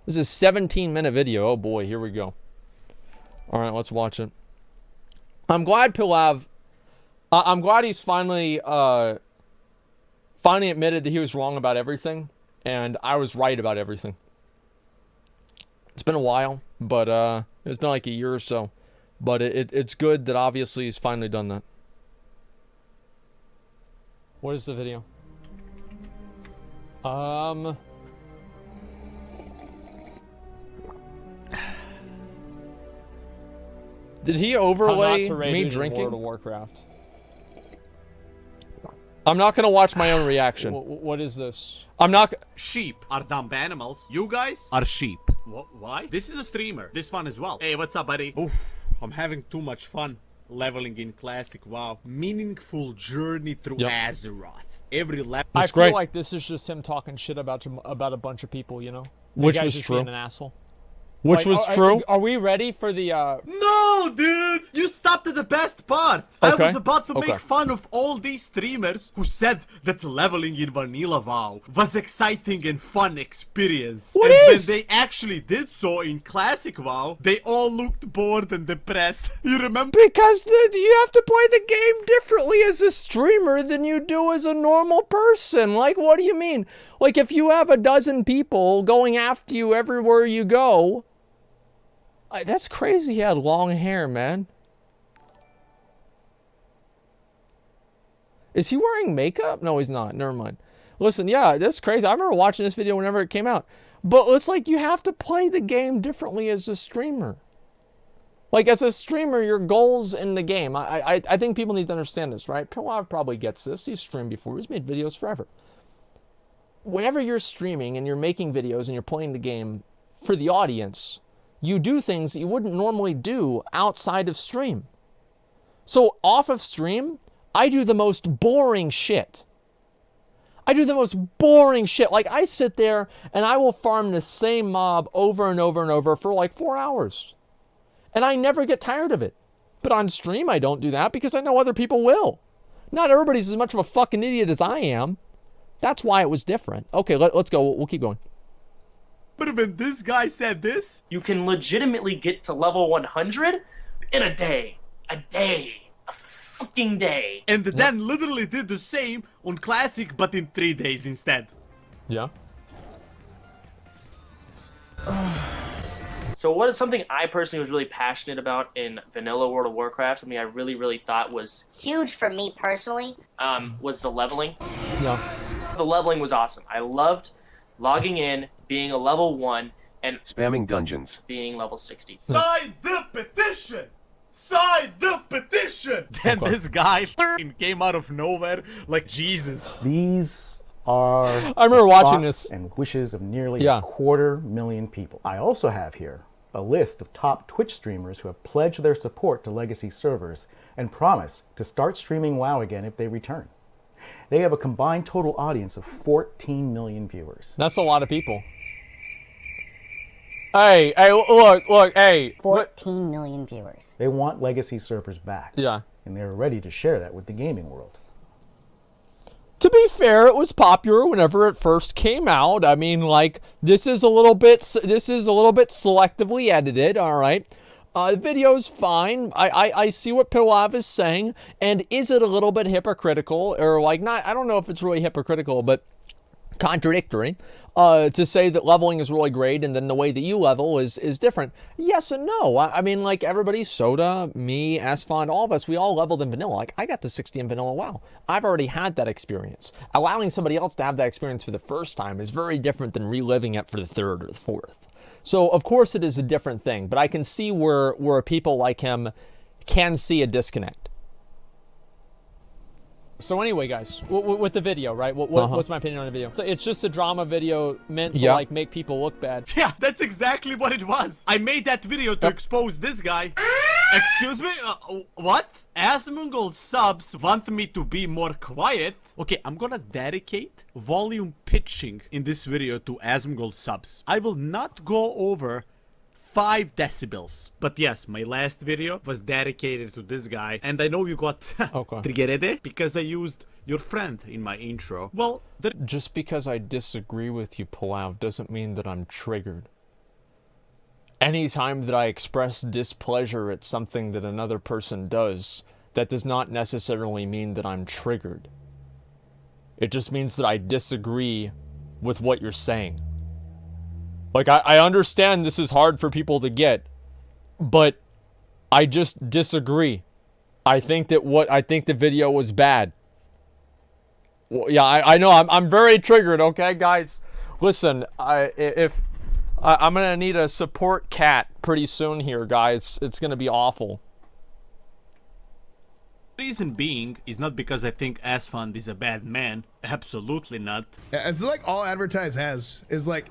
This is a 17-minute video. Oh boy, here we go. All right, let's watch it. I'm glad Pilav. I'm glad he's finally admitted that he was wrong about everything, and I was right about everything. It's been a while, but it's been like a year or so. But it's good that obviously he's finally done that. What is the video? Did he overlay me drinking? World of Warcraft. I'm not gonna watch my own reaction. What is this? I'm not. Sheep are dumb animals. You guys are sheep. Why? This is a streamer. This one as well. Hey, what's up, buddy? Oof, I'm having too much fun leveling in Classic WoW. Meaningful journey through Azeroth. Every level. I feel like this is just him talking shit about a bunch of people, you know? Which was true. Being an asshole. Which was true. Are we ready for the No, dude! You stopped at the best part! Okay. I was about to make fun of all these streamers who said that leveling in Vanilla WoW was exciting and fun experience. When they actually did so in Classic WoW, they all looked bored and depressed. You remember? Because you have to play the game differently as a streamer than you do as a normal person. Like, what do you mean? Like, if you have a dozen people going after you everywhere you go... That's crazy he had long hair, man. Is he wearing makeup? No, he's not. Never mind. Listen, yeah, that's crazy. I remember watching this video whenever it came out. But it's like you have to play the game differently as a streamer. Like, as a streamer, your goals in the game. I think people need to understand this, right? Pilav probably gets this. He's streamed before. He's made videos forever. Whenever you're streaming and you're making videos and you're playing the game for the audience... you do things that you wouldn't normally do outside of stream. So off of stream, I do the most boring shit. I do the most boring shit. Like, I sit there and I will farm the same mob over and over and over for like 4 hours. And I never get tired of it. But on stream, I don't do that because I know other people will. Not everybody's as much of a fucking idiot as I am. That's why it was different. Okay, let's go. We'll keep going. But when this guy said this, you can legitimately get to level 100 in a day. A fucking day. And then literally did the same on Classic, but in 3 days instead. Yeah. So what is something I personally was really passionate about in Vanilla World of Warcraft, something I really, really thought was huge for me personally, was the leveling. Yeah. The leveling was awesome. I loved logging in, being a level 1, and spamming dungeons, being level 60. Sign the petition! Sign the petition! Then this guy came out of nowhere like Jesus. These are I remember watching this and wishes of nearly 250,000 people. I also have here a list of top Twitch streamers who have pledged their support to legacy servers and promise to start streaming WoW again if they return. They have a combined total audience of 14 million viewers. That's a lot of people. Hey, look, hey. 14 million viewers. They want legacy servers back. Yeah. And they're ready to share that with the gaming world. To be fair, it was popular whenever it first came out. I mean, like, this is a little bit selectively edited, all right? The video's fine. I see what Pilav is saying, and is it a little bit hypocritical, or like not? I don't know if it's really hypocritical, but contradictory to say that leveling is really great, and then the way that you level is different. Yes and no. I mean, like everybody, Soda, me, Asfond, all of us, we all leveled in vanilla. Like I got to 60 in vanilla. Wow, I've already had that experience. Allowing somebody else to have that experience for the first time is very different than reliving it for the third or the fourth. So, of course, it is a different thing, but I can see where people like him can see a disconnect. So anyway, guys, with the video, right? What's my opinion on the video? So it's just a drama video meant to, like, make people look bad. Yeah, that's exactly what it was. I made that video to expose this guy. Excuse me? What? Asmongold subs want me to be more quiet. Okay, I'm gonna dedicate volume pitching in this video to Asmongold subs. I will not go over 5 decibels. But yes, my last video was dedicated to this guy. And I know you got triggered because I used your friend in my intro. Well, just because I disagree with you, Pilav, doesn't mean that I'm triggered. anytime that I express displeasure at something that another person does, that does not necessarily mean that I'm triggered. It just means that I disagree with what you're saying. Like, I understand this is hard for people to get, but I just disagree. I think the video was bad. Well, yeah, I know I'm very triggered, okay, guys? Listen, I'm gonna need a support cat pretty soon here, guys. It's gonna be awful. Reason being is not because I think Asfund is a bad man. Absolutely not. It's like all Advertise has is like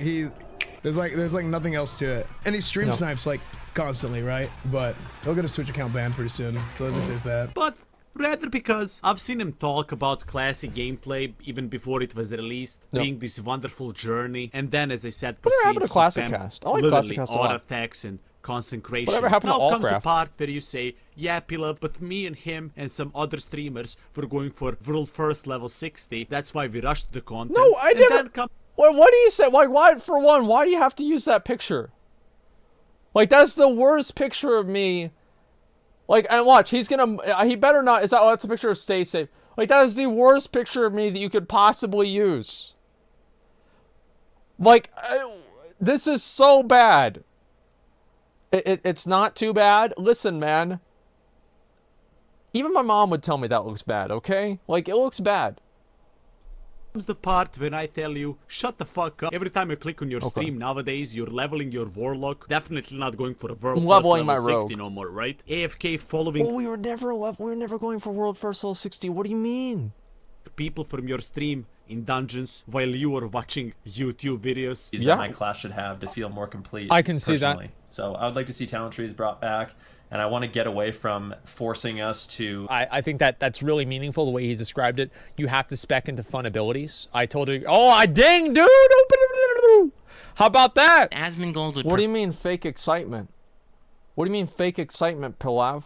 there's like nothing else to it. And he stream snipes like constantly, right? But he'll get his Twitch account banned pretty soon. So just there's that. But rather because I've seen him talk about classic gameplay even before it was released, being this wonderful journey, and then, as I said, Whatever happened to proceeds Classic spam Cast? I like literally Classic Cast a lot. auto attacks and consecration. Whatever happened to now comes the Allcraft? part where you say, yeah, Pilav, but me and him and some other streamers were going for world first level 60. That's why we rushed the content. No, I and never. Then come What do you say? Like, why? For one, why do you have to use that picture? Like, that's the worst picture of me. Like, and watch, he better not. That's a picture of Stay Safe. Like, that is the worst picture of me that you could possibly use. Like, this is so bad. It's not too bad. Listen, man. Even my mom would tell me that looks bad, okay? Like, it looks bad. comes the part when I tell you, shut the fuck up. Every time you click on your stream nowadays, you're leveling your warlock. Definitely not going for a world first Leveling level my 60 rogue. no more, right? AFK following We were never going for world first level 60. What do you mean? people from your stream in dungeons while you are watching YouTube videos. That my class should have to feel more complete. I can see that. personally. So I would like to see talent trees brought back, and I want to get away from forcing us to. I think that's really meaningful the way he described it. You have to spec into fun abilities. I told you. Oh, I dang, dude. How about that? Asmongold would. What do you mean fake excitement? What do you mean fake excitement, Pilav?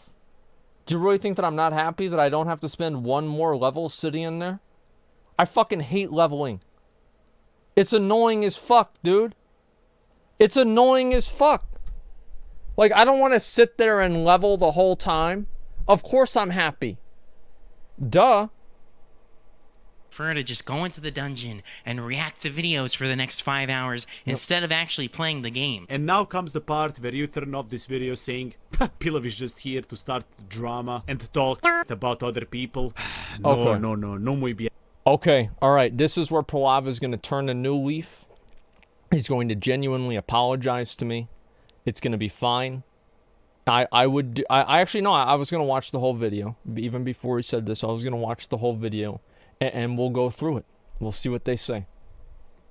Do you really think that I'm not happy that I don't have to spend one more level sitting in there? I fucking hate leveling. It's annoying as fuck, dude. It's annoying as fuck. Like, I don't want to sit there and level the whole time. Of course I'm happy. Duh. Prefer to just go into the dungeon and react to videos for the next 5 hours instead of actually playing the game. And now comes the part where you turn off this video saying, Pilav is just here to start drama and talk about other people. No muy bien. Okay, alright. This is where Pilav is going to turn a new leaf. He's going to genuinely apologize to me. It's going to be fine. I actually, no, I was going to watch the whole video. Even before he said this, I was going to watch the whole video. And we'll go through it. We'll see what they say.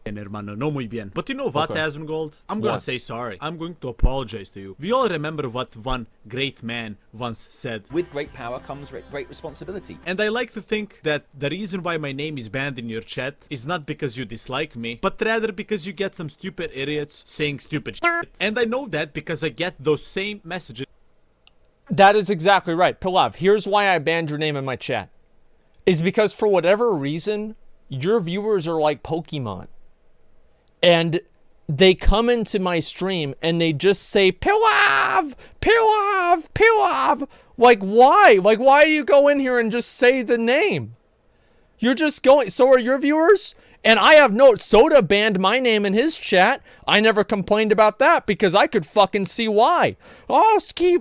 Hermano, no muy bien. But you know what, Asmongold? I'm gonna What? say sorry. I'm going to apologize to you. We all remember what one great man once said. With great power comes great responsibility. And I like to think that the reason why my name is banned in your chat is not because you dislike me, but rather because you get some stupid idiots saying stupid shit. And I know that because I get those same messages. That is exactly right. Pilav, here's why I banned your name in my chat. Is because for whatever reason, your viewers are like Pokemon. And they come into my stream and they just say, Pilav! Pilav! Pilav! Like, why? Like, why do you go in here and just say the name? You're just going... So are your viewers? And I have notes. Soda banned my name in his chat. I never complained about that because I could fucking see why. Oh,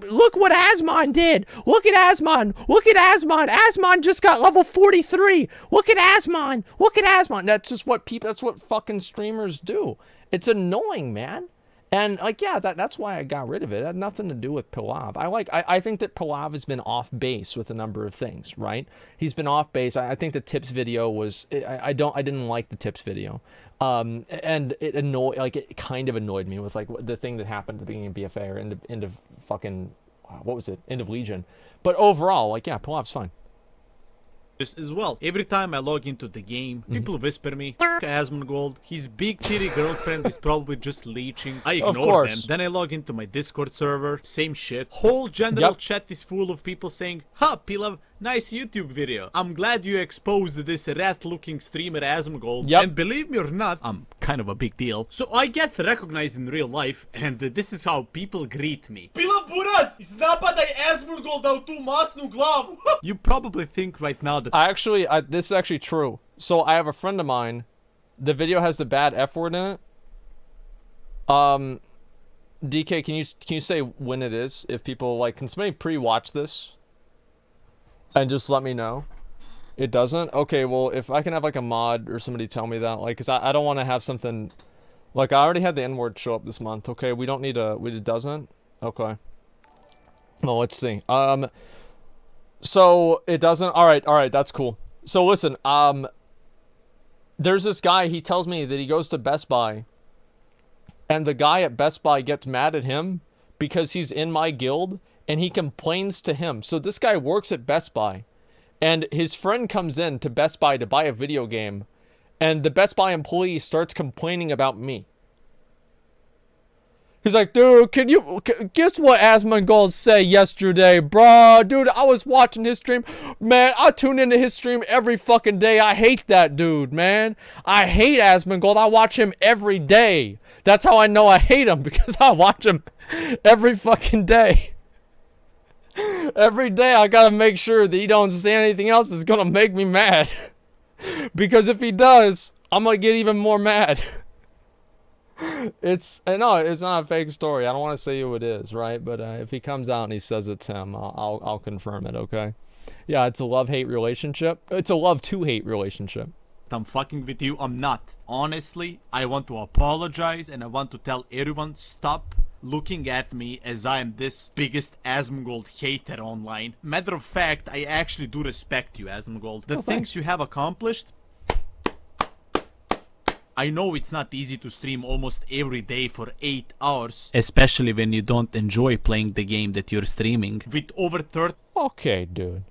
look what Asmon did. Look at Asmon. Look at Asmon. Asmon just got level 43. Look at Asmon. Look at Asmon. That's just what people, that's what fucking streamers do. It's annoying, man. And, like, yeah, that's why I got rid of it. It had nothing to do with Pilav. I think that Pilav has been off base with a number of things, right? He's been off base. I think the tips video was... I didn't like the tips video. And it kind of annoyed me with, like, the thing that happened at the beginning of BFA or end of fucking... What was it? End of Legion. But overall, like, yeah, Pilav's fine. As well. Every time I log into the game, people whisper me, Asmongold, his big titty girlfriend is probably just leeching. I ignore them. Then I log into my Discord server, same shit. Whole general chat is full of people saying, ha, Pilav, Nice YouTube video. I'm glad you exposed this rat-looking streamer Asmongold. Yep. And believe me or not, I'm kind of a big deal. So I get recognized in real life, and this is how people greet me. Pilav buras! Iznapad ay Asmongold au tu masnu glavu. You probably think right now that This is actually true. So I have a friend of mine. The video has the bad F word in it. DK, can you say when it is? If people like, can somebody pre-watch this? And just let me know. It doesn't? Okay, well, if I can have like a mod or somebody tell me that, like, cause I don't want to have something, like, I already had the N-word show up this month. Okay, we don't need it doesn't? Okay. Well, let's see. So it doesn't? Alright, that's cool. So listen, there's this guy, he tells me that he goes to Best Buy, and the guy at Best Buy gets mad at him because he's in my guild, and he complains to him. So this guy works at Best Buy, and his friend comes in to Best Buy to buy a video game, and the Best Buy employee starts complaining about me. He's like, dude, guess what Asmongold said yesterday, bro? Dude, I was watching his stream. Man, I tune into his stream every fucking day. I hate that dude, man. I hate Asmongold. I watch him every day. That's how I know I hate him, because I watch him every fucking day. Every day I gotta make sure that he don't say anything else that's gonna make me mad. Because if he does, I'm gonna get even more mad. No, it's not a fake story. I don't want to say who it is, right? But if he comes out and he says it's him, I'll confirm it, okay? Yeah, it's a love-hate relationship. It's a love-to-hate relationship. I'm fucking with you. I'm not. Honestly, I want to apologize, and I want to tell everyone, stop looking at me as I am this biggest Asmongold hater online. Matter of fact, I actually do respect you, Asmongold. The things you have accomplished, I know it's not easy to stream almost every day for 8 hours, especially when you don't enjoy playing the game that you're streaming. With over 30... Okay, dude.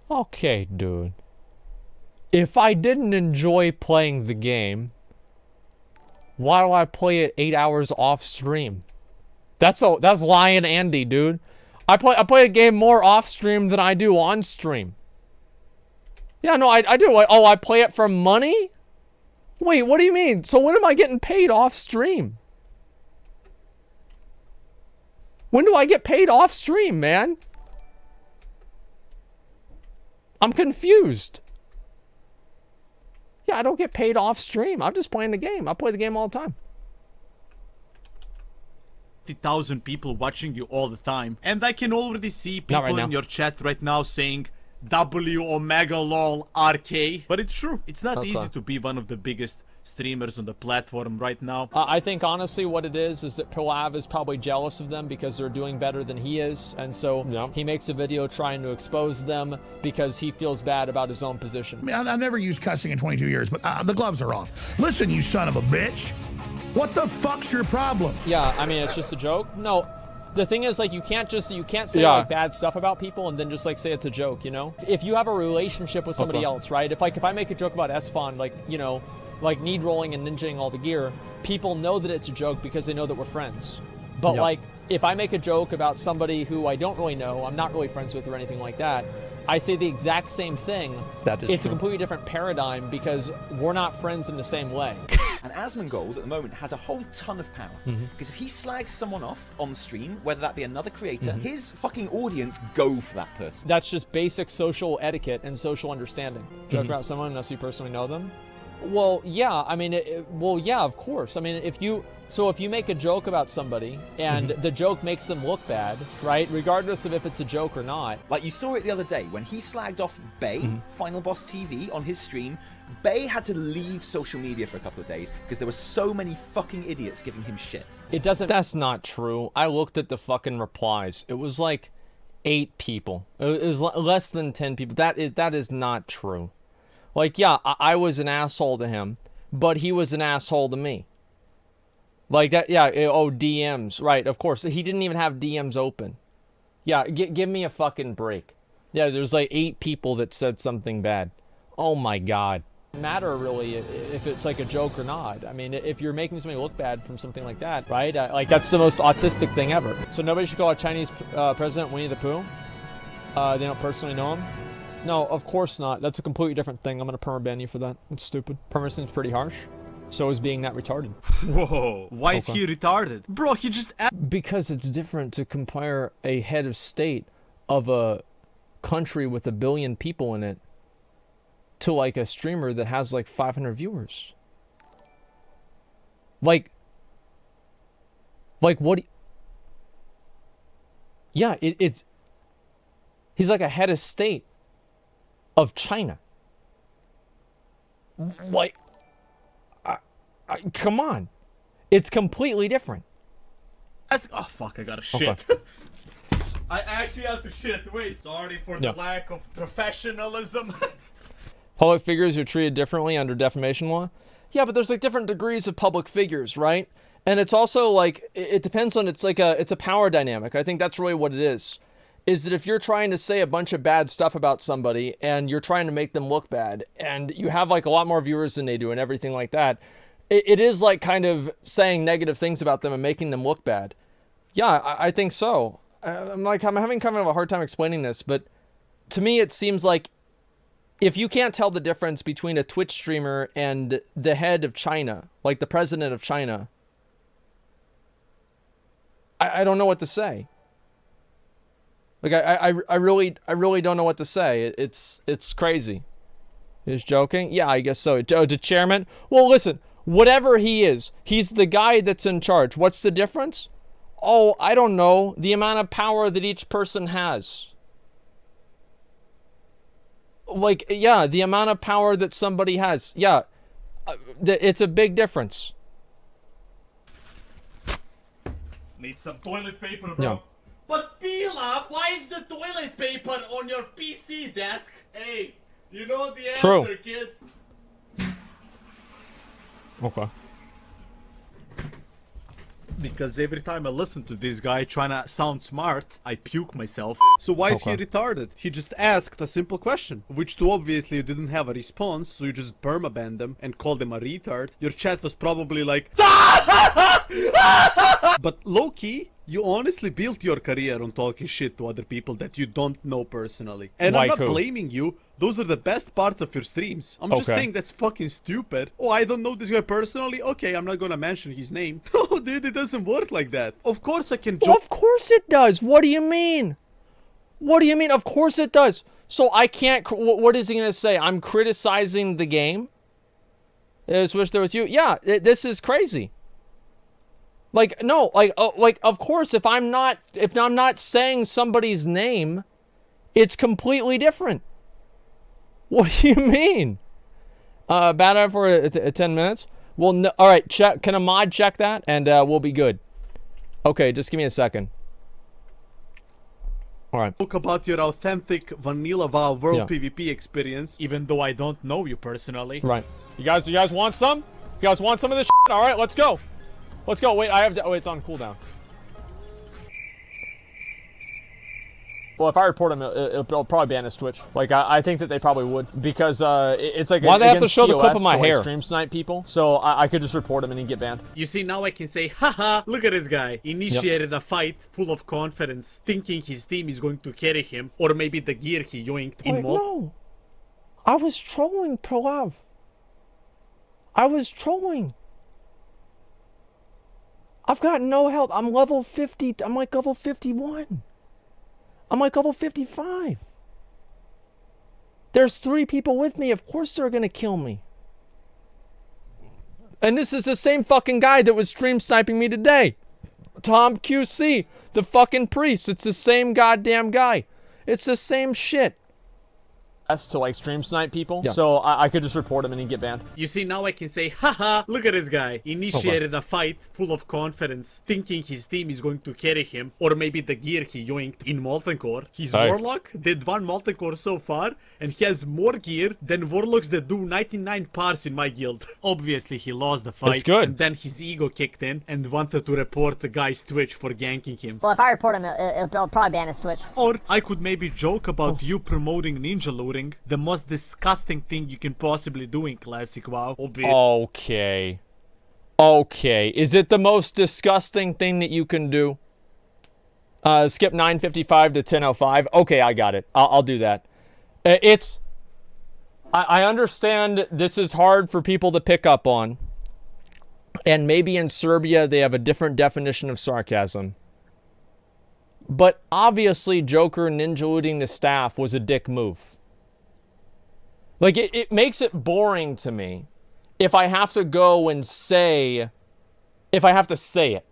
Okay, dude. If I didn't enjoy playing the game, why do I play it 8 hours off stream? That's lying Andy, dude. I play a game more off stream than I do on stream. Yeah, no, I do. I play it for money? Wait, what do you mean? So when am I getting paid off stream? When do I get paid off stream, man? I'm confused. Yeah, I don't get paid off stream. I'm just playing the game. I play the game all the time. 50,000 people watching you all the time. And I can already see people in your chat right now saying W Omega lol RK. But it's true. It's not easy to be one of the biggest streamers on the platform right now. I think honestly what it is that Pilav is probably jealous of them because they're doing better than he is, and so he makes a video trying to expose them because he feels bad about his own position. I mean, I've never used cussing in 22 years, but the gloves are off. Listen, you son of a bitch. What the fuck's your problem? Yeah, I mean, it's just a joke. No, the thing is, like, you can't say like bad stuff about people and then just like say it's a joke, you know? If you have a relationship with somebody else, right? If I make a joke about Esfon, like, you know, like need rolling and ninjaing all the gear, people know that it's a joke because they know that we're friends. But like, if I make a joke about somebody who I don't really know, I'm not really friends with or anything like that, I say the exact same thing. It's a completely different paradigm because we're not friends in the same way. And Asmongold at the moment has a whole ton of power. Because if he slags someone off on stream, whether that be another creator, his fucking audience go for that person. That's just basic social etiquette and social understanding. Joke about someone unless you personally know them. Well, yeah, I mean, yeah, of course. I mean, if you make a joke about somebody and the joke makes them look bad, right? Regardless of if it's a joke or not. Like you saw it the other day when he slagged off Bay, Final Boss TV, on his stream. Bay had to leave social media for a couple of days because there were so many fucking idiots giving him shit. That's not true. I looked at the fucking replies. It was like 8 people. It was less than 10 people. That is not true. Like, yeah, I was an asshole to him, but he was an asshole to me. Like that, yeah, DMs, right, of course. He didn't even have DMs open. Yeah, give me a fucking break. Yeah, there's like 8 people that said something bad. Oh my god. Matter really if it's like a joke or not. I mean, if you're making somebody look bad from something like that, right? Like, that's the most autistic thing ever. So nobody should call a Chinese president Winnie the Pooh? They don't personally know him? No, of course not. That's a completely different thing. I'm gonna permaban you for that. It's stupid. Perma seems pretty harsh. So is being that retarded. Whoa, why is he retarded? Bro, he just... Because it's different to compare a head of state of a country with 1 billion people in it to like a streamer that has like 500 viewers. Like what? Yeah, it's... He's like a head of state of China. Like... come on. It's completely different. Oh, fuck, I gotta shit. Okay. I actually have to shit. Wait, sorry for the lack of professionalism. Public figures are treated differently under defamation law. Yeah, but there's like different degrees of public figures, right? And it's also like, it depends on, it's a power dynamic. I think that's really what it is that if you're trying to say a bunch of bad stuff about somebody and you're trying to make them look bad and you have like a lot more viewers than they do and everything like that, it is like kind of saying negative things about them and making them look bad. Yeah, I think so. I'm having kind of a hard time explaining this, but to me it seems like if you can't tell the difference between a Twitch streamer and the head of China, like the president of China, I don't know what to say. Like I really don't know what to say. It's crazy. He's joking? Yeah, I guess so. The chairman? Well, listen. Whatever he is, he's the guy that's in charge. What's the difference? Oh, I don't know. The amount of power that each person has. Like, yeah, the amount of power that somebody has. Yeah, it's a big difference. Need some toilet paper, bro. Yeah. But Pilav, why is the toilet paper on your PC desk? Hey, you know the answer, True. kids. Okay. Because every time I listen to this guy trying to sound smart, I puke myself. So why is he retarded? He just asked a simple question, which to obviously you didn't have a response, so you just permabanned him and called him a retard. Your chat was probably like, but low-key, you honestly built your career on talking shit to other people that you don't know personally. And I'm not blaming you. Those are the best parts of your streams. I'm just saying that's fucking stupid. Oh, I don't know this guy personally? Okay, I'm not gonna mention his name. Oh, dude, it doesn't work like that. Of course I can joke. Well, of course it does. What do you mean? What do you mean? Of course it does. So I can't... What is he gonna say? I'm criticizing the game? I just wish there was you. Yeah, this is crazy. Like, no, like, of course, if I'm not saying somebody's name, it's completely different. What do you mean? Bad out for 10 minutes? Well, no, all right, check. Can a mod check that? And we'll be good. Okay, just give me a second. All right. Talk about your authentic Vanilla WoW World PvP experience, even though I don't know you personally. Right. You guys want some? You guys want some of this shit? All right, let's go. Let's go. Wait, I have to... Oh, it's on cooldown. Well, if I report him, it'll probably ban his Twitch. Like, I think that they probably would. Because it's like... Why do they have to show the clip of my hair? Like, stream snipe people. So I could just report him and he'd get banned. You see, now I can say, haha, look at this guy. Initiated a fight full of confidence, thinking his team is going to carry him. Or maybe the gear he yoinked in mod. No. I was trolling, Pilav. I was trolling. I've got no health. I'm level 50. I'm like level 51. I'm like level 55. There's 3 people with me. Of course they're going to kill me. And this is the same fucking guy that was stream sniping me today. Tom QC, the fucking priest. It's the same goddamn guy. It's the same shit. To like stream snipe people, so I could just report him and he'd get banned. You see, now I can say, haha, look at this guy. Initiated a fight full of confidence, thinking his team is going to carry him, or maybe the gear he yoinked in Molten Core. His Warlock did 1 Molten Core so far, and he has more gear than Warlocks that do 99 pars in my guild. Obviously, he lost the fight, and then his ego kicked in and wanted to report the guy's Twitch for ganking him. Well, if I report him, it'll probably ban his Twitch. Or I could maybe joke about you promoting ninja looting, the most disgusting thing you can possibly do in Classic WoW. Okay. Okay. Is it the most disgusting thing that you can do? Skip 9:55 to 10:05. Okay, I got it. I'll do that. I understand this is hard for people to pick up on. And maybe in Serbia they have a different definition of sarcasm. But obviously Joker ninja looting the staff was a dick move. Like, it makes it boring to me if I have to go and say, if I have to say it.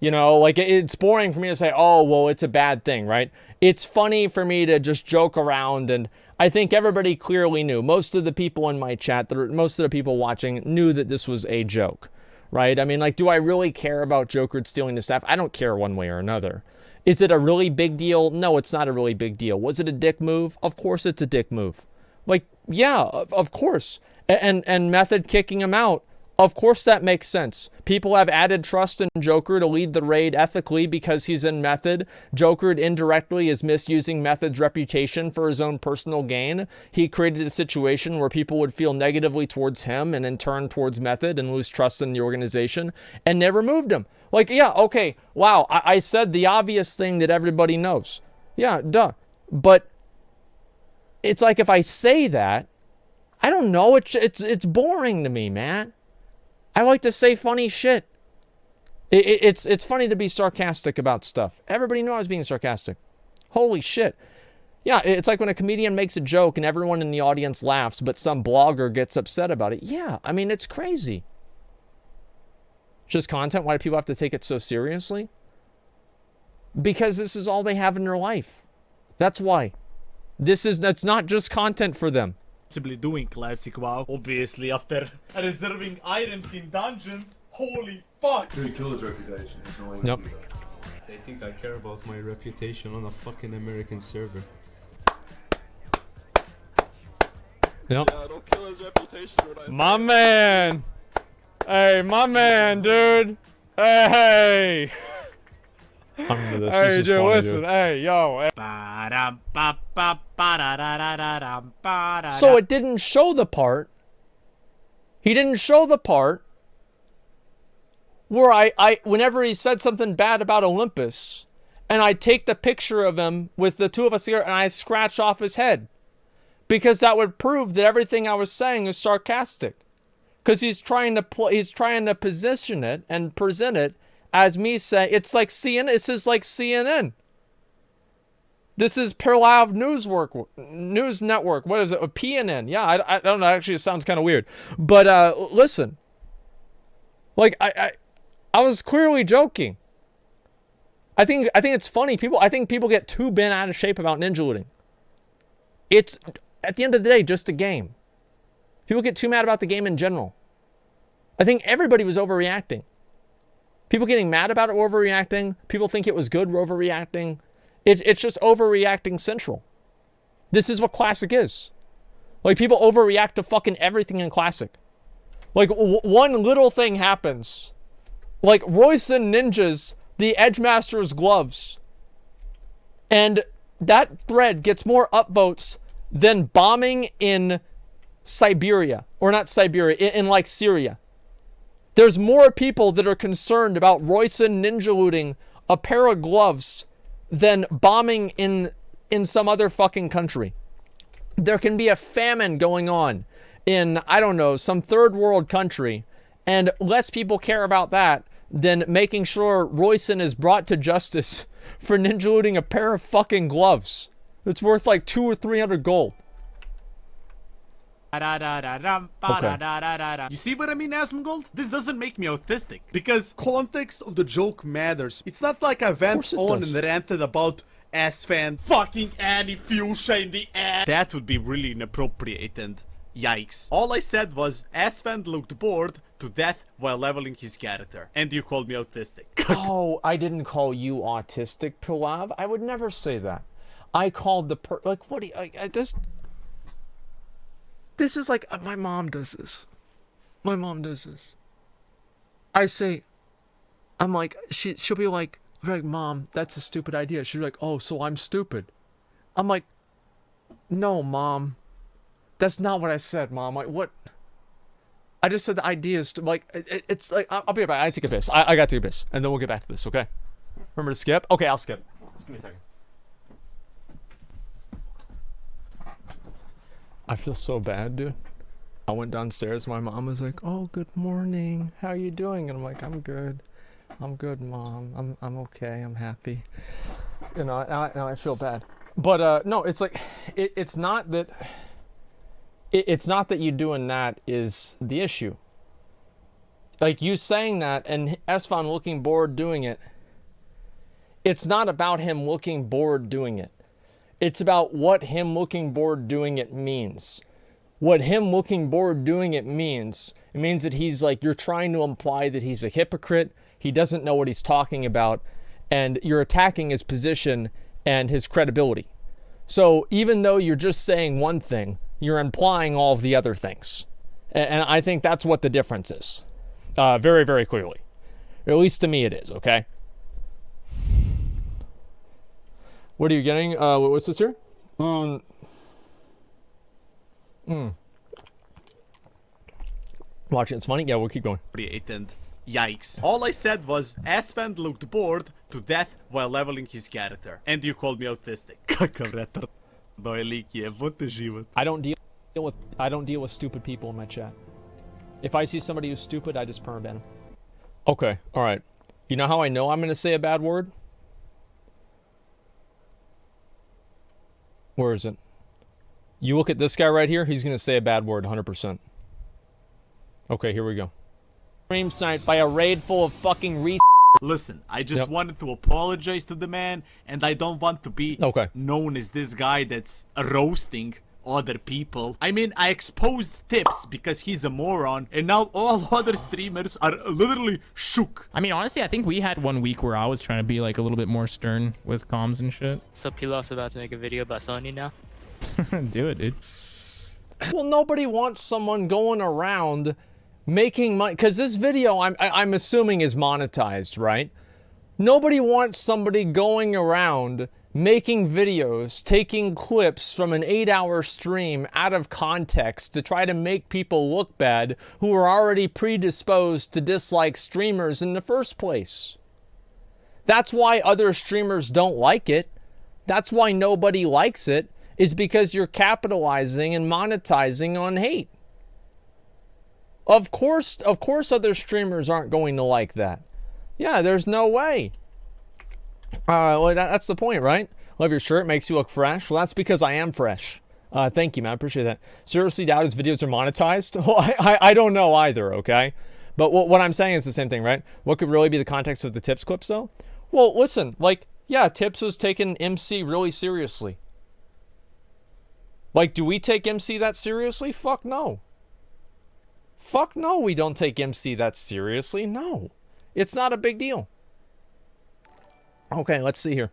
You know, like, it's boring for me to say, oh, well, it's a bad thing, right? It's funny for me to just joke around, and I think everybody clearly knew. Most of the people in my chat, most of the people watching knew that this was a joke, right? I mean, like, do I really care about Joker stealing the staff? I don't care one way or another. Is it a really big deal? No, it's not a really big deal. Was it a dick move? Of course it's a dick move. Like, yeah, of course. And Method kicking him out, of course that makes sense. People have added trust in Joker to lead the raid ethically because he's in Method. Joker indirectly is misusing Method's reputation for his own personal gain. He created a situation where people would feel negatively towards him and in turn towards Method and lose trust in the organization, and they removed him. Like, yeah, okay, wow, I said the obvious thing that everybody knows. Yeah, duh. But it's like if I say that, I don't know, it's boring to me, man. I like to say funny shit. It's funny to be sarcastic about stuff. Everybody knew I was being sarcastic. Holy shit. Yeah, it's like when a comedian makes a joke and everyone in the audience laughs, but some blogger gets upset about it. Yeah, I mean, it's crazy. Just content? Why do people have to take it so seriously? Because this is all they have in their life. That's why. That's not just content for them. Possibly doing classic WoW. Obviously, after reserving items in dungeons. Holy fuck! He killed his reputation. There's no way Nope. to do that. They think I care about my reputation on a fucking American server. Yep. Yeah, don't kill his reputation when I My man! Hey, my man, dude! Hey! I'm into this. Hey, This is dude, funny, listen. dude. Hey, yo. So it didn't show the part. He didn't show the part where I whenever he said something bad about Olympus, and I take the picture of him with the two of us here and I scratch off his head. Because that would prove that everything I was saying is sarcastic. Because he's trying to position it and present it as me saying, it's like CNN. This is like CNN. This is Pilav News Network. What is it? A PNN. Yeah, I don't know. Actually, it sounds kind of weird. But listen. Like, I was clearly joking. I think it's funny. I think people get too bent out of shape about ninja looting. It's, at the end of the day, just a game. People get too mad about the game in general. I think everybody was overreacting. People getting mad about it were overreacting. People think it was good were overreacting. It's just overreacting central. This is what Classic is. Like, people overreact to fucking everything in Classic. Like, one little thing happens. Like, Royson ninjas the Edgemaster's gloves. And that thread gets more upvotes than bombing in Siberia. Or not Siberia, in like Syria. There's more people that are concerned about Royson ninja looting a pair of gloves than bombing in some other fucking country. There can be a famine going on in, I don't know, some third world country, and less people care about that than making sure Royson is brought to justice for ninja looting a pair of fucking gloves. It's worth like 200 or 300 gold. You see what I mean, Asmongold? This doesn't make me autistic, because context of the joke matters. It's not like I went on and ranted about Asfan fucking Annie Fuchsia in the ass. That would be really inappropriate and yikes. All I said was Asfan looked bored to death while leveling his character, and you called me autistic. Oh, I didn't call you autistic, Pilav. I would never say that. I called the like, what do you, I just... This is like, my mom does this. My mom does this. I say, I'm like, she'll be like, Mom, that's a stupid idea. She's like, oh, so I'm stupid. I'm like, no, Mom. That's not what I said, Mom. Like, what? I just said the idea is, like, it's like, I'll be right back. I take a piss. I got to take a piss. And then we'll get back to this, okay? Remember to skip? Okay, I'll skip. Just give me a second. I feel so bad, dude. I went downstairs. My mom was like, "Oh, good morning. How are you doing?" And I'm like, "I'm good. I'm good, Mom. I'm okay. I'm happy." You know, I feel bad. But no, it's like, it's not that. It's not that you doing that is the issue. Like you saying that and Esfon looking bored doing it. It's not about him looking bored doing it. It's about what him looking bored doing it means. What him looking bored doing it means that he's like, you're trying to imply that he's a hypocrite, he doesn't know what he's talking about, and you're attacking his position and his credibility. So even though you're just saying one thing, you're implying all of the other things. And I think that's what the difference is. Very, very clearly. Or at least to me it is, okay? What are you getting? What's this here? Watching, it's funny. Yeah, we'll keep going. And yikes. All I said was, Asfand looked bored to death while leveling his character. And you called me autistic. I don't deal with stupid people in my chat. If I see somebody who's stupid, I just permaban them. Okay, alright. You know how I know I'm gonna say a bad word? Where is it? You look at this guy right here, he's gonna say a bad word 100%. Okay, here we go. Stream sniped by a raid full of fucking Listen, I just wanted to apologize to the man, and I don't want to be known as this guy that's roasting other people. I mean, I exposed Tips because he's a moron, and now all other streamers are literally shook. I mean, honestly, I think we had 1 week where I was trying to be like a little bit more stern with comms and shit. So Pilav's about to make a video about Sony now? Do it, dude. Well, nobody wants someone going around making money, because this video I'm assuming is monetized, right? Nobody wants somebody going around making videos, taking clips from an 8-hour stream out of context to try to make people look bad who are already predisposed to dislike streamers in the first place. That's why other streamers don't like it. That's why nobody likes it, is because you're capitalizing and monetizing on hate. Of course other streamers aren't going to like that. Yeah, there's no way. Well, that's the point, right? Love your shirt, makes you look fresh. Well, that's because I am fresh. Thank you, man. I appreciate that. Seriously doubt his videos are monetized? Well, I don't know either, okay? But what I'm saying is the same thing, right? What could really be the context of the Tips clips, though? Well, listen, like, yeah, Tips was taking MC really seriously. Like, do we take MC that seriously? Fuck no. Fuck no, we don't take MC that seriously. No. It's not a big deal. Okay, let's see here.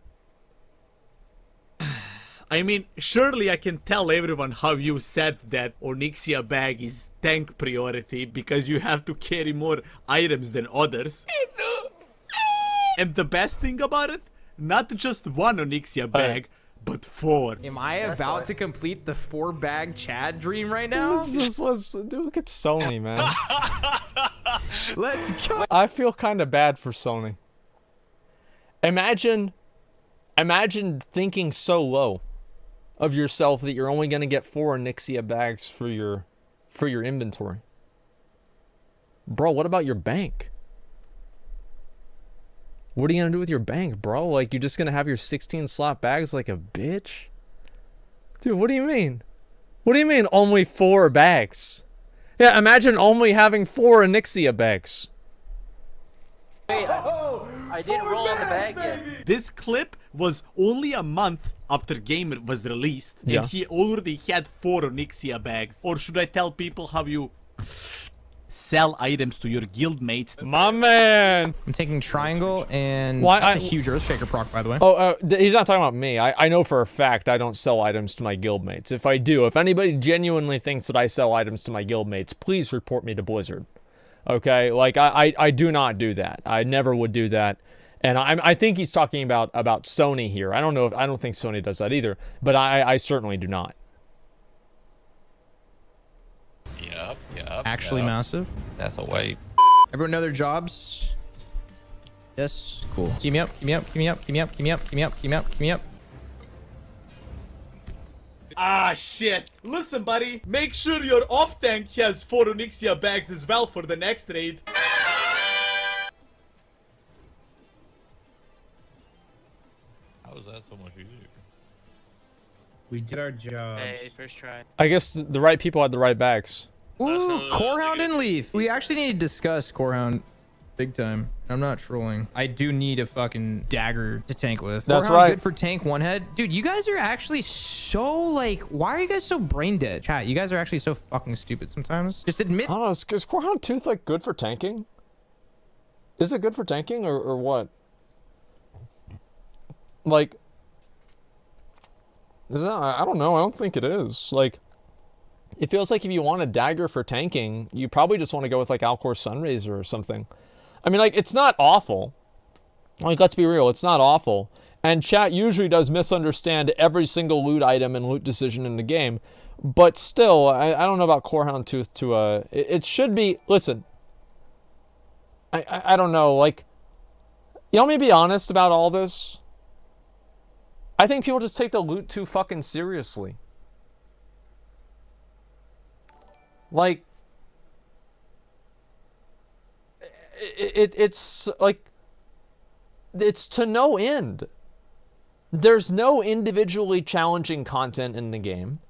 I mean, surely I can tell everyone how you said that Onyxia bag is tank priority because you have to carry more items than others. And the best thing about it, not just one Onyxia bag, but 4. Am I about to complete the 4-bag Chad dream right now? Dude, look at Sony, man. Let's go. I feel kind of bad for Sony. Imagine thinking so low of yourself that you're only going to get 4 Onyxia bags for your inventory. Bro, what about your bank? What are you going to do with your bank, bro? Like, you're just going to have your 16 slot bags like a bitch? Dude, what do you mean? What do you mean only 4 bags? Yeah, imagine only having 4 Onyxia bags. Wait, I didn't roll on the bag yet. This clip was only a month after game was released, Yeah. and he already had 4 Onyxia bags. Or should I tell people how you sell items to your guildmates? My man! I'm taking Triangle and Why, a huge Earthshaker proc, by the way. He's not talking about me. I know for a fact I don't sell items to my guildmates. If I do, if anybody genuinely thinks that I sell items to my guildmates, please report me to Blizzard. Okay? Like, I do not do that. I never would do that. And I think he's talking about Sony here. I don't think Sony does that either, but I certainly do not. Actually massive. That's a wave. Everyone know their jobs? Yes. Cool. Keep me up. Keep me up. Keep me up. Keep me up. Keep me up. Keep me up. Keep me up. Keep me up. Ah, shit. Listen, buddy. Make sure your off tank has 4 Onyxia bags as well for the next raid. How is that so much easier? We did our job. Hey, first try. I guess the right people had the right bags. Ooh, Corehound didn't leave. We actually need to discuss Corehound big time. I'm not trolling. I do need a fucking dagger to tank with. That's Corehound right. Good for tank one head. Dude, you guys are actually so like, why are you guys so brain dead? Chat, you guys are actually so fucking stupid sometimes. Just admit. I don't know, is Corehound Tooth like good for tanking? Is it good for tanking or what? Like, I don't know. I don't think it is. Like, it feels like if you want a dagger for tanking, you probably just want to go with like Alcor Sunraiser or something. I mean, like, it's not awful. Like, let's be real, it's not awful. And chat usually does misunderstand every single loot item and loot decision in the game. But still, I don't know about Corehound Tooth to, it should be, listen. I don't know, like, you want me to be honest about all this? I think people just take the loot too fucking seriously. Like, it's like, it's to no end. There's no individually challenging content in the game.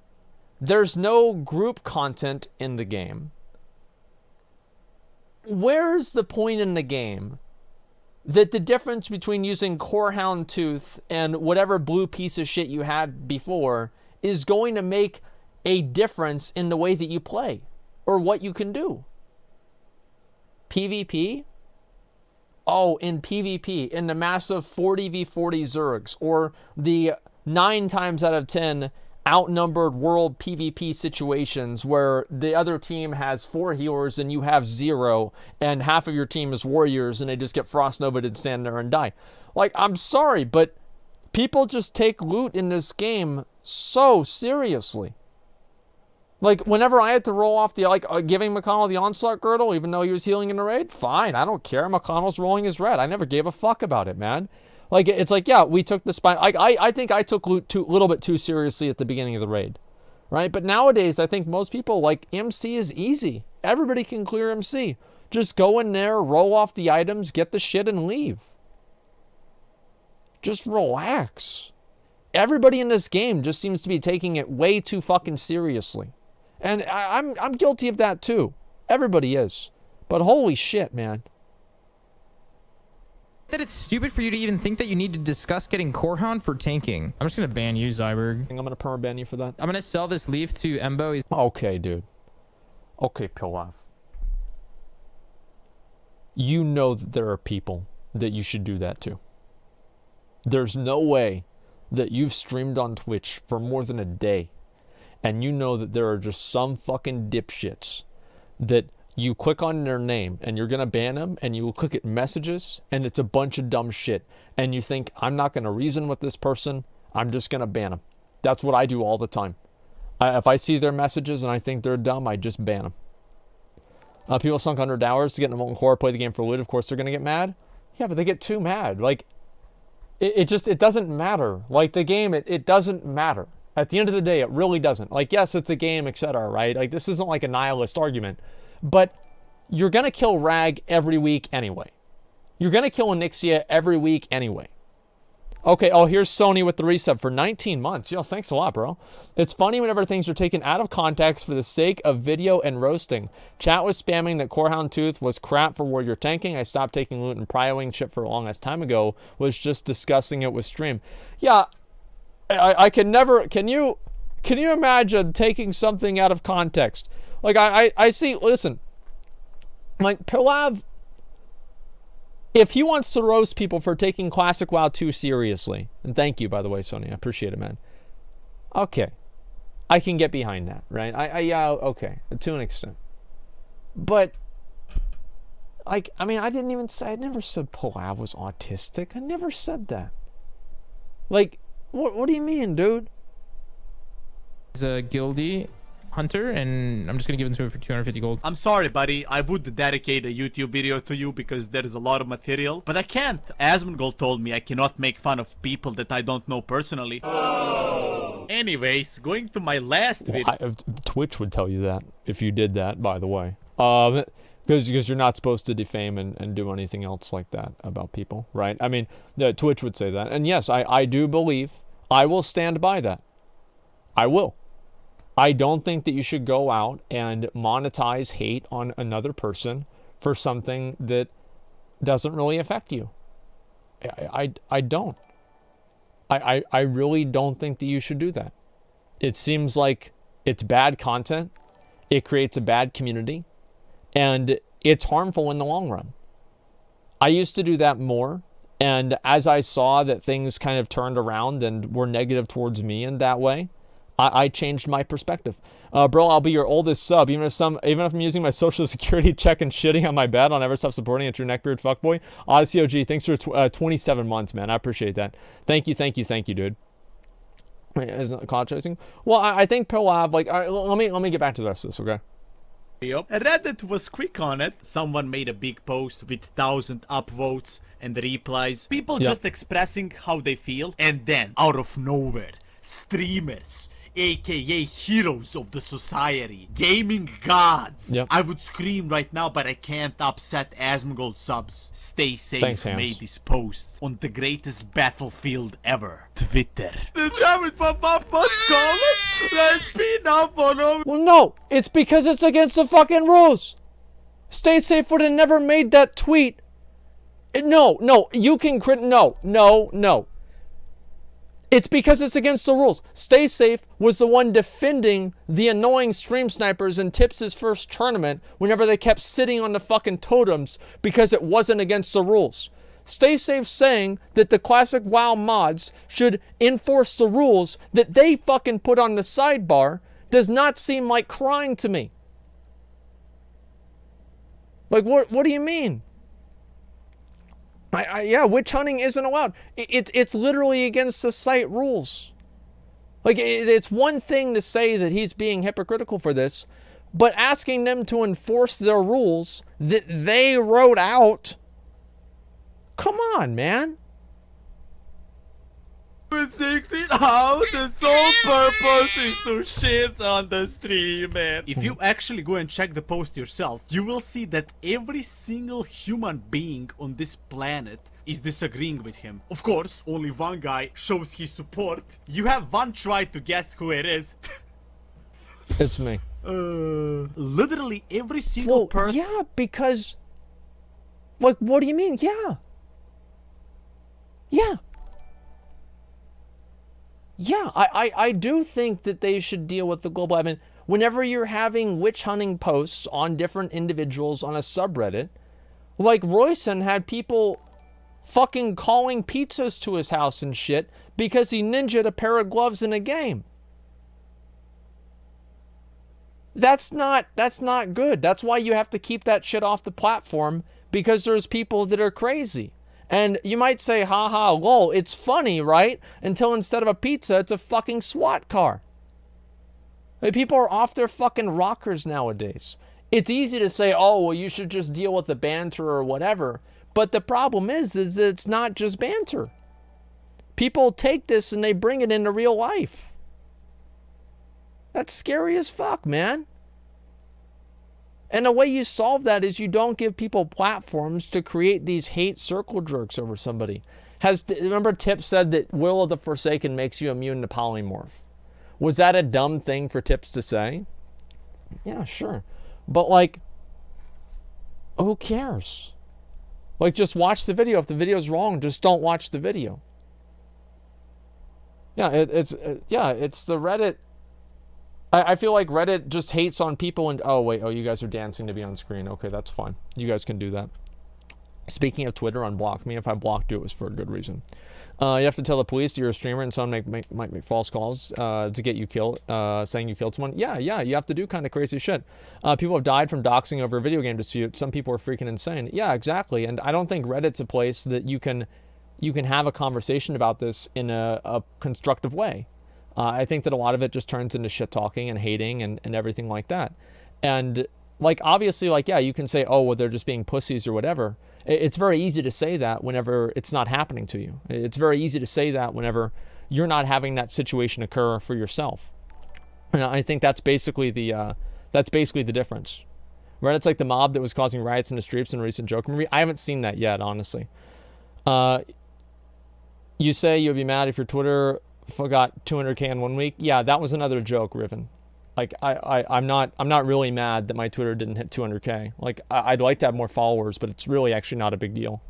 There's no group content in the game. Where's the point in the game that the difference between using Corehound Tooth and whatever blue piece of shit you had before is going to make a difference in the way that you play or what you can do? PvP? Oh, in PvP, in the massive 40v40 Zergs, or the 9 times out of 10 outnumbered world PvP situations where the other team has 4 healers and you have 0, and half of your team is warriors and they just get Frost Nova'd and stand there and die. Like, I'm sorry, but people just take loot in this game so seriously. Like, whenever I had to roll off the, giving McConnell the Onslaught Girdle, even though he was healing in the raid, fine, I don't care. McConnell's rolling his red. I never gave a fuck about it, man. Like, it's like, yeah, we took the spine. I think I took loot a little bit too seriously at the beginning of the raid, right? But nowadays, I think most people, like, MC is easy. Everybody can clear MC. Just go in there, roll off the items, get the shit, and leave. Just relax. Everybody in this game just seems to be taking it way too fucking seriously. And I'm guilty of that too. Everybody is. But holy shit, man. That it's stupid for you to even think that you need to discuss getting Corehound for tanking. I'm just gonna ban you, Zyberg. I'm gonna permaban you for that. I'm gonna sell this leaf to Embo. He's okay, dude. Okay, Pilav. You know that there are people that you should do that to. There's no way that you've streamed on Twitch for more than a day and you know that there are just some fucking dipshits that you click on their name and you're gonna ban them, and you will click at messages and it's a bunch of dumb shit, and you think, I'm not gonna reason with this person, I'm just gonna ban them. That's what I do all the time. If I see their messages and I think they're dumb, I just ban them. People sunk $100 to get in the molten core, play the game for loot. Of course they're gonna get mad. Yeah, but they get too mad. Like, it doesn't matter. Like, the game, it doesn't matter. At the end of the day, it really doesn't. Like, yes, it's a game, etc., right? Like, this isn't like a nihilist argument. But you're going to kill Rag every week anyway. You're going to kill Onyxia every week anyway. Okay, oh, here's Sony with the resub for 19 months. Yo, thanks a lot, bro. It's funny whenever things are taken out of context for the sake of video and roasting. Chat was spamming that Corehound Tooth was crap for warrior tanking. I stopped taking loot and prioing shit for a long ass time ago. Was just discussing it with stream. Yeah, I can never... Can you imagine taking something out of context? Like, I see... Listen. Like, Pilav... If he wants to roast people for taking Classic WoW 2 seriously, and thank you, by the way, Sony, I appreciate it, man. Okay. I can get behind that, right? Yeah, okay, to an extent. But, like, I mean, I never said Pilav was autistic. I never said that. Like, what do you mean, dude? He's a guildie. Hunter, and I'm just gonna give them to him for 250 gold. I'm sorry, buddy. I would dedicate a YouTube video to you because there is a lot of material, but I can't. Asmongold told me I cannot make fun of people that I don't know personally. Anyways, going to my last video. Twitch would tell you that if you did that, by the way. Because you're not supposed to defame and do anything else like that about people, right? I mean, Twitch would say that. And yes, I do believe, I will stand by that. I will. I don't think that you should go out and monetize hate on another person for something that doesn't really affect you. I don't. I really don't think that you should do that. It seems like it's bad content. It creates a bad community. And it's harmful in the long run. I used to do that more. And as I saw that things kind of turned around and were negative towards me in that way, I changed my perspective. Bro, I'll be your oldest sub. Even if I'm using my social security check and shitting on my bed, I'll never stop supporting a true neckbeard fuckboy. Odyssey OG, thanks for 27 months, man. I appreciate that. Thank you, dude. Wait, isn't it contrasting? Well, I think Pilav, like, let me get back to the rest of this, okay? Yep. Reddit was quick on it. Someone made a big post with 1,000 upvotes and replies. People just expressing how they feel. And then, out of nowhere, streamers, aka heroes of the society, gaming gods. I would scream right now, but I can't upset Asmongold subs. Stay safe. Thanks, made this post on the greatest battlefield ever, Twitter. Well, no, it's because it's against the fucking rules. Stay Safe would have never made that tweet. No, you can no. It's because it's against the rules. Stay Safe was the one defending the annoying stream snipers in Tips' first tournament whenever they kept sitting on the fucking totems because it wasn't against the rules. Stay Safe saying that the classic WoW mods should enforce the rules that they fucking put on the sidebar does not seem like crying to me. Like, what do you mean? Yeah, witch hunting isn't allowed. It's literally against the site rules. Like, it's one thing to say that he's being hypocritical for this, but asking them to enforce their rules that they wrote out, come on, man. 16 how the sole purpose is to shit on the stream, man. If you actually go and check the post yourself, you will see that every single human being on this planet is disagreeing with him. Of course, only one guy shows his support. You have one try to guess who it is. It's me. Literally every single person. Yeah, because, like, what do you mean? Yeah, I do think that they should deal with the global. I mean, whenever you're having witch hunting posts on different individuals on a subreddit, like Royson had people fucking calling pizzas to his house and shit because he ninja'd a pair of gloves in a game. That's not good. That's why you have to keep that shit off the platform, because there's people that are crazy. And you might say, haha, lol, it's funny, right? Until instead of a pizza, it's a fucking SWAT car. Like, people are off their fucking rockers nowadays. It's easy to say, oh, well, you should just deal with the banter or whatever. But the problem is it's not just banter. People take this and they bring it into real life. That's scary as fuck, man. And the way you solve that is you don't give people platforms to create these hate circle jerks over somebody. Remember Tip said that Will of the Forsaken makes you immune to polymorph. Was that a dumb thing for Tips to say? Yeah, sure. But, like, who cares? Like, just watch the video. If the video's wrong, just don't watch the video. Yeah, it's the Reddit. I feel like Reddit just hates on people and, you guys are dancing to be on screen. Okay, that's fine. You guys can do that. Speaking of Twitter, unblock me. If I blocked you, it was for a good reason. You have to tell the police you're a streamer and someone might make false calls to get you killed, saying you killed someone. Yeah, you have to do kind of crazy shit. People have died from doxing over a video game dispute. Some people are freaking insane. Yeah, exactly. And I don't think Reddit's a place that you can have a conversation about this in a constructive way. I think that a lot of it just turns into shit talking and hating and everything like that. And like, obviously, like, yeah, you can say, oh, well, they're just being pussies or whatever. It's very easy to say that whenever it's not happening to you. It's very easy to say that whenever you're not having that situation occur for yourself. And I think that's basically the difference. Right? It's like the mob that was causing riots in the streets in a recent joke movie. I haven't seen that yet, honestly. You say you'd be mad if your Twitter forgot 200K in 1 week. Yeah, that was another joke, Riven. Like, I'm not really mad that my Twitter didn't hit 200K. Like, I'd like to have more followers, but it's really actually not a big deal.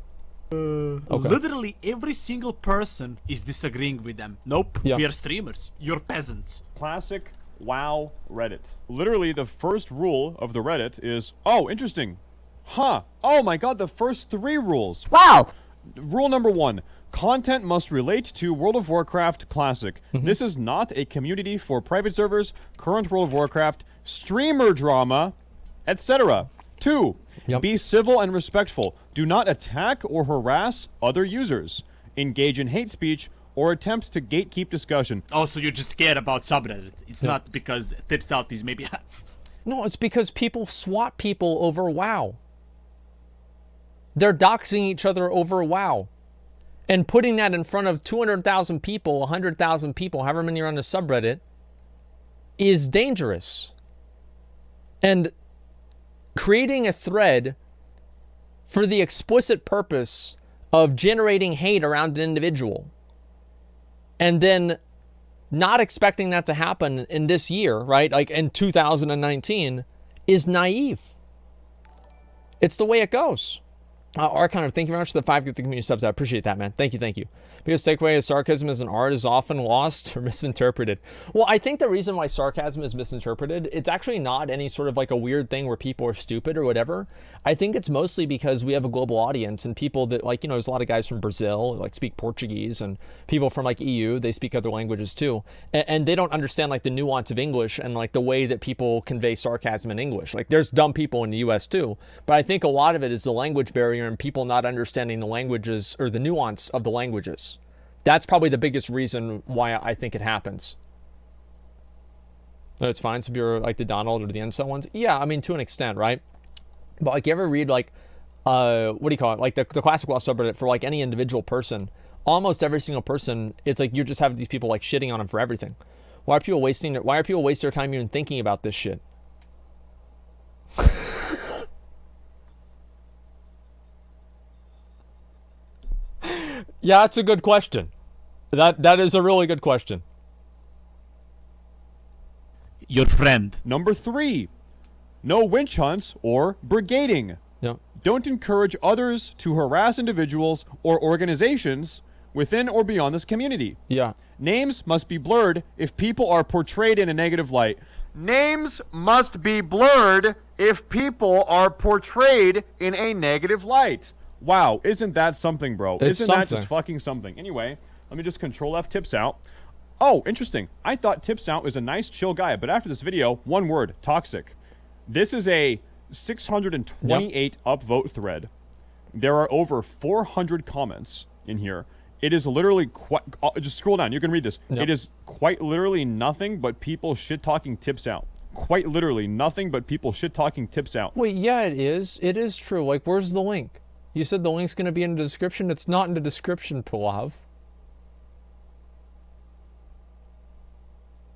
Okay. Literally every single person is disagreeing with them. Nope, Yeah. we are streamers. You're peasants. Classic WoW Reddit. Literally, the first rule of the Reddit is, oh, interesting. Huh. Oh my god, the first 3 rules. Wow. Rule number 1. Content must relate to World of Warcraft Classic. This is not a community for private servers, current World of Warcraft, streamer drama, etc. 2. Be civil and respectful. Do not attack or harass other users. Engage in hate speech or attempt to gatekeep discussion. Oh, so you just care about subreddit. It's not because tips out is maybe... No, it's because people swat people over WoW. They're doxing each other over WoW. And putting that in front of 200,000 people, 100,000 people, however many are on the subreddit, is dangerous. And creating a thread for the explicit purpose of generating hate around an individual, and then not expecting that to happen in this year, right? Like in 2019, is naive. It's the way it goes. Arconnor, thank you very much for the 5 gifted community subs. I appreciate that, man. Thank you. Because takeaway is sarcasm as an art is often lost or misinterpreted. Well, I think the reason why sarcasm is misinterpreted, it's actually not any sort of like a weird thing where people are stupid or whatever. I think it's mostly because we have a global audience and people that, like, you know, there's a lot of guys from Brazil like speak Portuguese, and people from like EU, they speak other languages too. And they don't understand like the nuance of English and like the way that people convey sarcasm in English. Like, there's dumb people in the US too, but I think a lot of it is the language barrier and people not understanding the languages or the nuance of the languages. That's probably the biggest reason why I think it happens. No, it's fine. So if you're like the Donald or the Incel ones, yeah, I mean, to an extent, right? But like, you ever read like, what do you call it? Like the classic WoW subreddit for like any individual person, almost every single person, it's like you're just having these people like shitting on them for everything. Why are people wasting their time even thinking about this shit? Yeah, that's a good question. That is a really good question. Your friend. Number 3. No witch hunts or brigading. Yeah. Don't encourage others to harass individuals or organizations within or beyond this community. Yeah. Names must be blurred if people are portrayed in a negative light. Names must be blurred if people are portrayed in a negative light. Wow, isn't that something, bro? Isn't that just fucking something? Anyway, let me just Control F tips out. Oh, interesting. I thought tips out was a nice, chill guy, but after this video, one word, toxic. This is a 628 upvote thread. There are over 400 comments in here. It is literally quite... just scroll down. You can read this. Yep. It is quite literally nothing but people shit-talking tips out. Quite literally nothing but people shit-talking tips out. Wait, yeah, it is. It is true. Like, where's the link? You said the link's going to be in the description. It's not in the description, Pilav.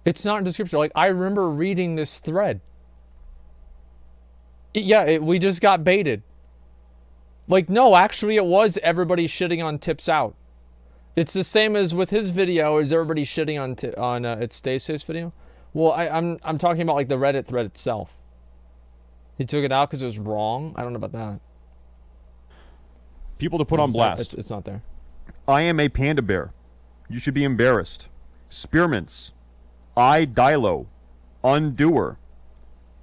It's not in the description. Like, I remember reading this thread. We just got baited. Like, no, actually it was everybody shitting on tips out. It's the same as with his video. Is everybody shitting on it's Stacey's video? Well, I'm talking about like the Reddit thread itself. He took it out because it was wrong. I don't know about that. People to put on blast. It's not there. I am a panda bear. You should be embarrassed. Spearmints. I Dilo. Undoer.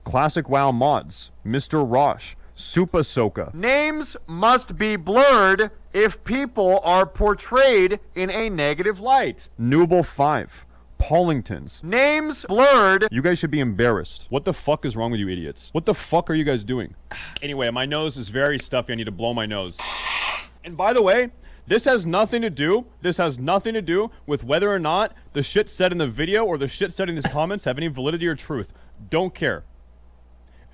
Classic WoW mods. Mr. Rosh. Supa Soka. Names must be blurred if people are portrayed in a negative light. Nooble 5. Paulingtons. Names blurred. You guys should be embarrassed. What the fuck is wrong with you idiots? What the fuck are you guys doing? Anyway, my nose is very stuffy. I need to blow my nose. And by the way, This has nothing to do with whether or not the shit said in the video or the shit said in these comments have any validity or truth. Don't care.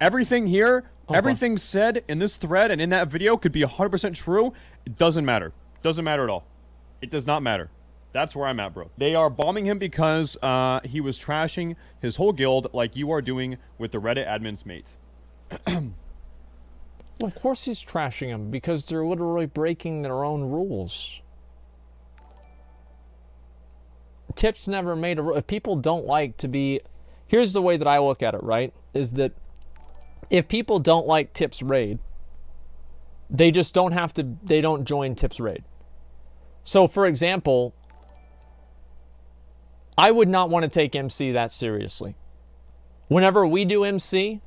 Everything here, everything said in this thread and in that video could be 100% true. It doesn't matter. Doesn't matter at all. It does not matter. That's where I'm at, bro. They are bombing him because he was trashing his whole guild like you are doing with the Reddit admin's mate. Well, of course he's trashing them, because they're literally breaking their own rules. Tips never made a rule. If people don't like to be... Here's the way that I look at it, right? Is that if people don't like Tips raid, they just don't have to... They don't join Tips raid. So, for example, I would not want to take MC that seriously. Whenever we do MC...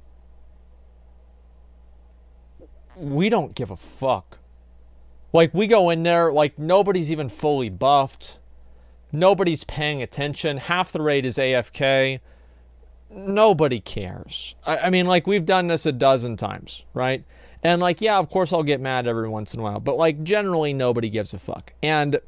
we don't give a fuck. Like, we go in there, like, nobody's even fully buffed. Nobody's paying attention. Half the raid is AFK. Nobody cares. I mean, like, we've done this a dozen times, right? And, like, yeah, of course I'll get mad every once in a while. But, like, generally nobody gives a fuck. And,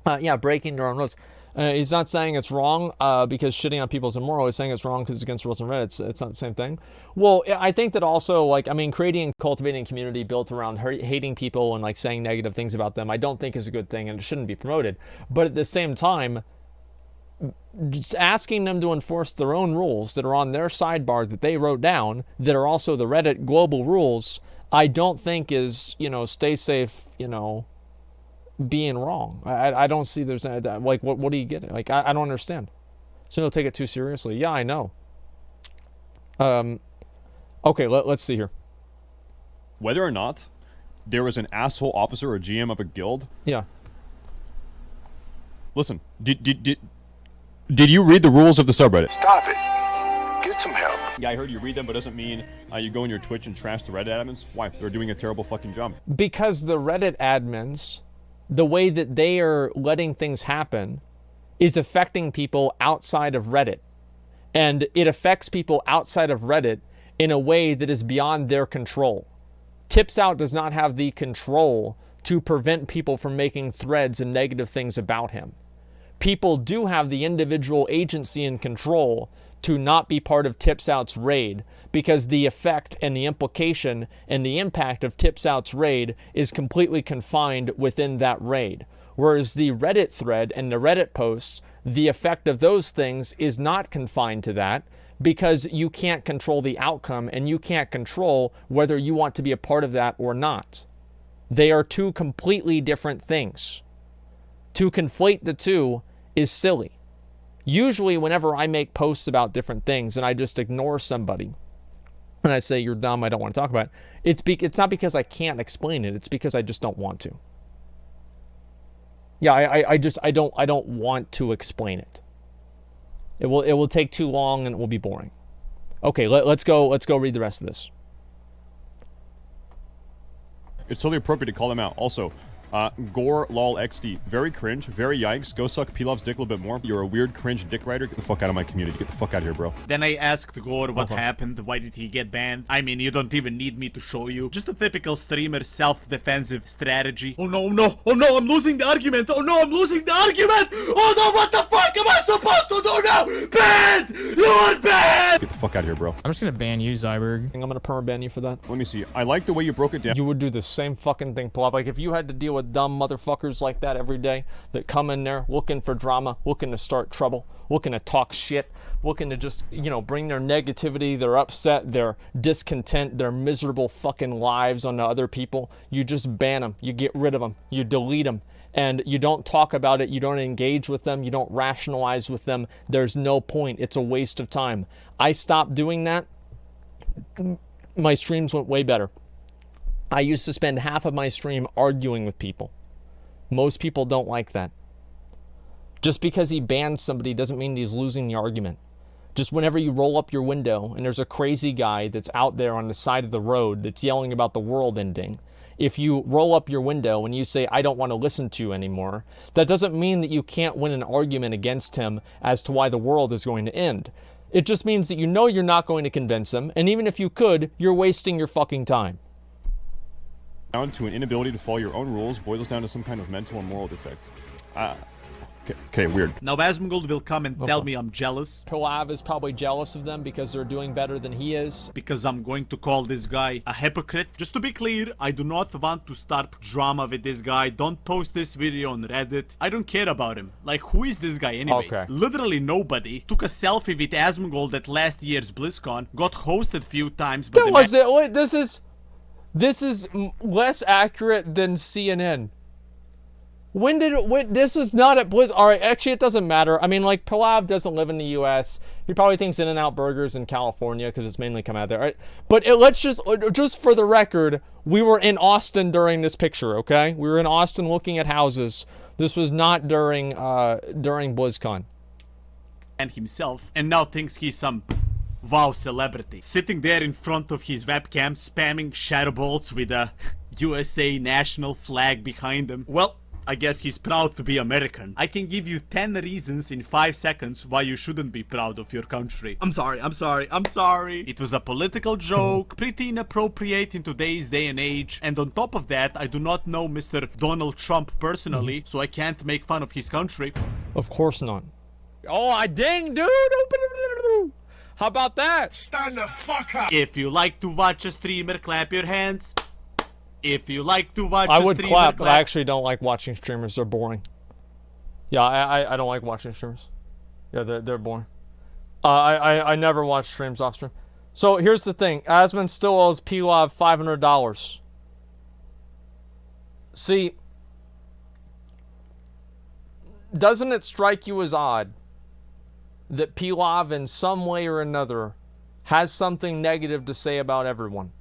yeah, breaking their own rules. He's not saying it's wrong because shitting on people is immoral. He's saying it's wrong because it's against rules and Reddit. It's not the same thing. Well, I think that also, like, I mean, creating and cultivating a community built around hating people and, like, saying negative things about them, I don't think is a good thing and it shouldn't be promoted. But at the same time, just asking them to enforce their own rules that are on their sidebar that they wrote down, that are also the Reddit global rules, I don't think is, you know, stay safe, you know, being wrong. I don't see there's like what do you get? Like I don't understand. So they'll take it too seriously. Yeah, I know. Okay, let's see here. Whether or not there was an asshole officer or GM of a guild. Yeah. Listen, did you read the rules of the subreddit? Stop it. Get some help. Yeah, I heard you read them, but doesn't mean you go on your Twitch and trash the Reddit admins. Why? They're doing a terrible fucking job. Because the Reddit admins, the way that they are letting things happen is affecting people outside of Reddit. And it affects people outside of Reddit in a way that is beyond their control. Tips Out does not have the control to prevent people from making threads and negative things about him. People do have the individual agency and control to not be part of Tips Out's raid, because the effect and the implication and the impact of Tips Out's raid is completely confined within that raid. Whereas the Reddit thread and the Reddit posts, the effect of those things is not confined to that, because you can't control the outcome and you can't control whether you want to be a part of that or not. They are two completely different things. To conflate the two is silly. Usually whenever I make posts about different things and I just ignore somebody and I say, you're dumb, I don't want to talk about it, it's not because I can't explain it, it's because I just don't want to. Yeah, I don't want to explain it. It will take too long and it will be boring. Okay, let's go read the rest of this. It's totally appropriate to call them out. Also, Gore lol XD. Very cringe, very yikes. Go suck Pilav's dick a little bit more. You're a weird cringe dick rider. Get the fuck out of my community. Get the fuck out of here, bro. Then I asked Gore what happened. Why did he get banned? I mean, you don't even need me to show you. Just a typical streamer self-defensive strategy. Oh no, no, oh no, I'm losing the argument. Oh no, I'm losing the argument. Oh no, what the fuck am I supposed to do now? Banned! You are banned! Get the fuck out of here, bro. I'm just gonna ban you, Zyberg. I think I'm gonna permaban you for that. Let me see. I like the way you broke it down. You would do the same fucking thing, Pilav. Like if you had to deal with dumb motherfuckers like that every day that come in there looking for drama, looking to start trouble, looking to talk shit, looking to just, you know, bring their negativity, their upset, their discontent, their miserable fucking lives onto other people, you just ban them, you get rid of them, you delete them, and you don't talk about it, you don't engage with them, you don't rationalize with them. There's no point. It's a waste of time. I stopped doing that. My streams went way better. I used to spend half of my stream arguing with people. Most people don't like that. Just because he bans somebody doesn't mean he's losing the argument. Just whenever you roll up your window and there's a crazy guy that's out there on the side of the road that's yelling about the world ending, if you roll up your window and you say, I don't want to listen to you anymore, that doesn't mean that you can't win an argument against him as to why the world is going to end. It just means that you know you're not going to convince him, and even if you could, you're wasting your fucking time. down to an inability to follow your own rules boils down to some kind of mental or moral defect. Okay, weird. Now Asmongold will come and tell me I'm jealous. Pilav is probably jealous of them because they're doing better than he is. Because I'm going to call this guy a hypocrite. Just to be clear, I do not want to start drama with this guy. Don't post this video on Reddit. I don't care about him. Like, who is this guy anyways? Okay. Literally nobody. Took a selfie with Asmongold at last year's BlizzCon. Got hosted few times, but this is less accurate than CNN. This is not at Blizz. All right, actually, it doesn't matter. I mean, like, Pilav doesn't live in the U.S. He probably thinks In-N-Out Burgers in California because it's mainly come out there, right? But let's just for the record, we were in Austin during this picture, okay? We were in Austin looking at houses. This was not during BlizzCon. And himself, and now thinks he's some wow celebrity. Sitting there in front of his webcam, spamming shadow bolts with a USA national flag behind him. Well, I guess he's proud to be American. I can give you 10 reasons in 5 seconds why you shouldn't be proud of your country. I'm sorry. It was a political joke, pretty inappropriate in today's day and age. And on top of that, I do not know Mr. Donald Trump personally, so I can't make fun of his country. Of course not. Oh, dang, dude! How about that? Stand the fuck up! If you like to watch a streamer, clap your hands. If you like to watch I a would streamer, clap, but I actually don't like watching streamers. They're boring. Yeah, I don't like watching streamers. Yeah, they're boring. I never watch streams off stream. So here's the thing. Asmon still owes Pilav $500. See, doesn't it strike you as odd that Pilav in some way or another has something negative to say about everyone?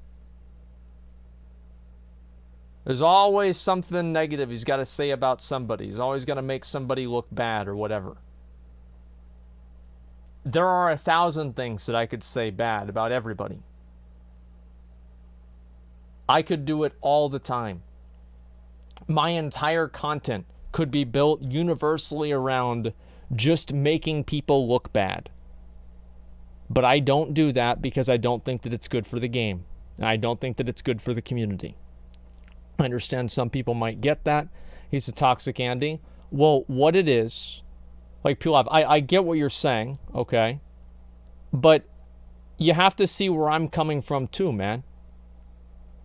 There's always something negative he's got to say about somebody. He's always going to make somebody look bad or whatever. There are 1,000 things that I could say bad about everybody. I could do it all the time. My entire content could be built universally around just making people look bad. But I don't do that because I don't think that it's good for the game. And I don't think that it's good for the community. I understand some people might get that. He's a toxic Andy. Well, what it is, like Pilav, I get what you're saying, okay? But you have to see where I'm coming from too, man.